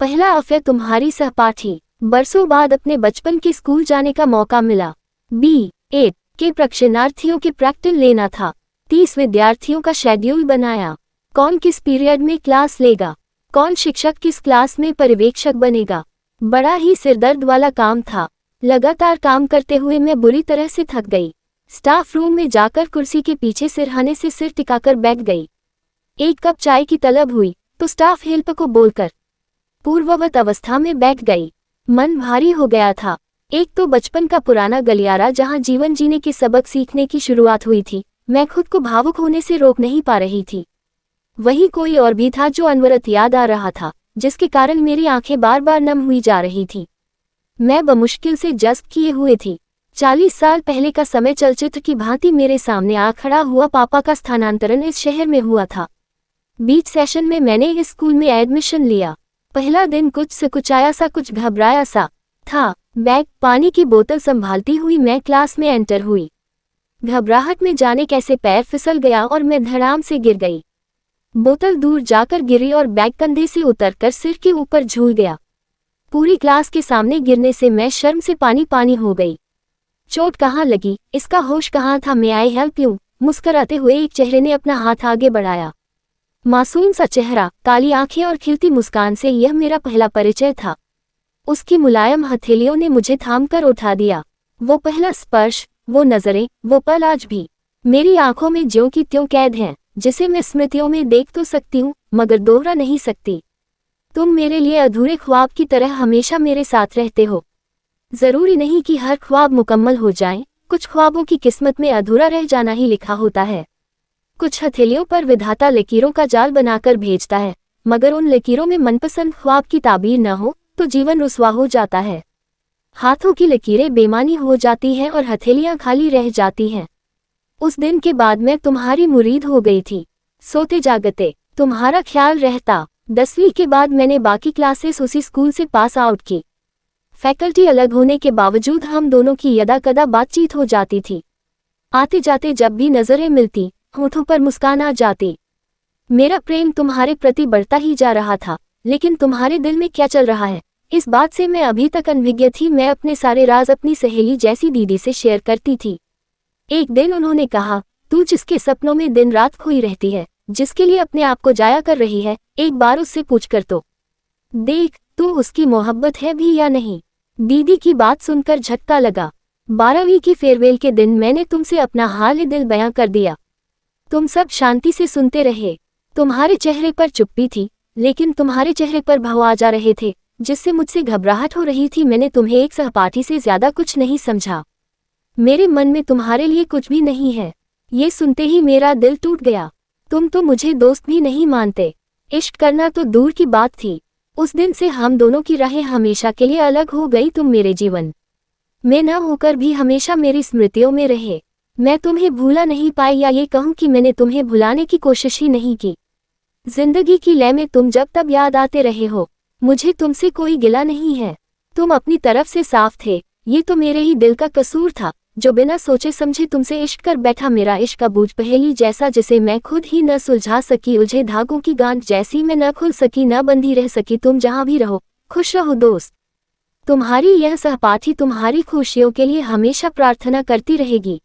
पहला अफेयर तुम्हारी सहपाठी। बरसों बाद अपने बचपन के स्कूल जाने का मौका मिला। B8 के प्रशिक्षणार्थियों के प्रैक्टिकल लेना था। 30 विद्यार्थियों का शेड्यूल बनाया। कौन किस पीरियड में क्लास लेगा, कौन शिक्षक किस क्लास में पर्यवेक्षक बनेगा। बड़ा ही सिरदर्द वाला काम था। लगातार काम करते हुए मैं बुरी तरह से थक गई। स्टाफ रूम में जाकर कुर्सी के पीछे सिरहाने से सिर टिकाकर बैठ गई। एक कप चाय की तलब हुई तो स्टाफ हेल्प को बोलकर पूर्ववत अवस्था में बैठ गई। मन भारी हो गया था। एक तो बचपन का पुराना गलियारा जहां जीवन जीने के सबक सीखने की शुरुआत हुई थी, मैं खुद को भावुक होने से रोक नहीं पा रही थी। वही कोई और भी था जो अनवरत याद आ रहा था, जिसके कारण मेरी आंखें बार बार नम हुई जा रही थी। मैं बमुश्किल से जज़्ब किए हुए थी। 40 साल पहले का समय चलचित्र की भांति मेरे सामने आ खड़ा हुआ। पापा का स्थानांतरण इस शहर में हुआ था। बीच सेशन में मैंने इस स्कूल में एडमिशन लिया। पहला दिन कुछ सकुचाया सा, कुछ घबराया सा था। बैग, पानी की बोतल संभालती हुई मैं क्लास में एंटर हुई। घबराहट में जाने कैसे पैर फिसल गया और मैं धड़ाम से गिर गई। बोतल दूर जाकर गिरी और बैग कंधे से उतरकर सिर के ऊपर झूल गया। पूरी क्लास के सामने गिरने से मैं शर्म से पानी पानी हो गई। चोट कहाँ लगी, इसका होश कहाँ था। मैं आई हेल्प यू, मुस्कराते हुए एक चेहरे ने अपना हाथ आगे बढ़ाया। मासूम सा चेहरा, काली आंखें और खिलती मुस्कान से यह मेरा पहला परिचय था। उसकी मुलायम हथेलियों ने मुझे थामकर उठा दिया। वो पहला स्पर्श, वो नजरें, वो पल आज भी मेरी आंखों में ज्यों की त्यों कैद हैं, जिसे मैं स्मृतियों में देख तो सकती हूँ मगर दोहरा नहीं सकती। तुम मेरे लिए अधूरे ख्वाब की तरह हमेशा मेरे साथ रहते हो। जरूरी नहीं कि हर ख्वाब मुकम्मल हो जाए, कुछ ख्वाबों की किस्मत में अधूरा रह जाना ही लिखा होता है। कुछ हथेलियों पर विधाता लकीरों का जाल बनाकर भेजता है, मगर उन लकीरों में मनपसंद ख्वाब की ताबीर न हो तो जीवन रुस्वा हो जाता है। हाथों की लकीरें बेमानी हो जाती हैं और हथेलियां खाली रह जाती हैं। उस दिन के बाद मैं तुम्हारी मुरीद हो गई थी। सोते जागते तुम्हारा ख्याल रहता। 10वीं के बाद मैंने बाकी क्लासेस उसी स्कूल से पास आउट की। फैकल्टी अलग होने के बावजूद हम दोनों की यदा-कदा बातचीत हो जाती थी। आते जाते जब भी नजरें मिलती, होठों पर मुस्कान आ जाती। मेरा प्रेम तुम्हारे प्रति बढ़ता ही जा रहा था, लेकिन तुम्हारे दिल में क्या चल रहा है, इस बात से मैं अभी तक अनभिज्ञ थी। मैं अपने सारे राज अपनी सहेली जैसी दीदी से शेयर करती थी। एक दिन उन्होंने कहा, तू जिसके सपनों में दिन रात खोई रहती है, जिसके लिए अपने आप को जाया कर रही है, एक बार उससे पूछ कर तो देख, तू उसकी मोहब्बत है भी या नहीं। दीदी की बात सुनकर झटका लगा। 12वीं की फेयरवेल के दिन मैंने तुमसे अपना हाल दिल बयां कर दिया। तुम सब शांति से सुनते रहे। तुम्हारे चेहरे पर चुप्पी थी, लेकिन तुम्हारे चेहरे पर भाव आ जा रहे थे, जिससे मुझसे घबराहट हो रही थी। मैंने तुम्हें एक सहपाठी से ज्यादा कुछ नहीं समझा। मेरे मन में तुम्हारे लिए कुछ भी नहीं है। ये सुनते ही मेरा दिल टूट गया। तुम तो मुझे दोस्त भी नहीं मानते। इश्क करना तो दूर की बात थी। उस दिन से हम दोनों की राहें हमेशा के लिए अलग हो गई। तुम मेरे जीवन में न होकर भी हमेशा मेरी स्मृतियों में रहे। मैं तुम्हें भूला नहीं पाई, या ये कहूँ कि मैंने तुम्हें भुलाने की कोशिश ही नहीं की। जिंदगी की लय में तुम जब तब याद आते रहे हो। मुझे तुमसे कोई गिला नहीं है। तुम अपनी तरफ से साफ थे। ये तो मेरे ही दिल का कसूर था, जो बिना सोचे समझे तुमसे इश्क कर बैठा। मेरा इश्क का बूझ पहेली जैसा, जिसे मैं खुद ही न सुलझा सकी। उलझे धागों की गांठ जैसी, मैं न खुल सकी, न बंधी रह सकी। तुम जहां भी रहो, खुश रहो दोस्त। तुम्हारी यह सहपाठी तुम्हारी खुशियों के लिए हमेशा प्रार्थना करती रहेगी।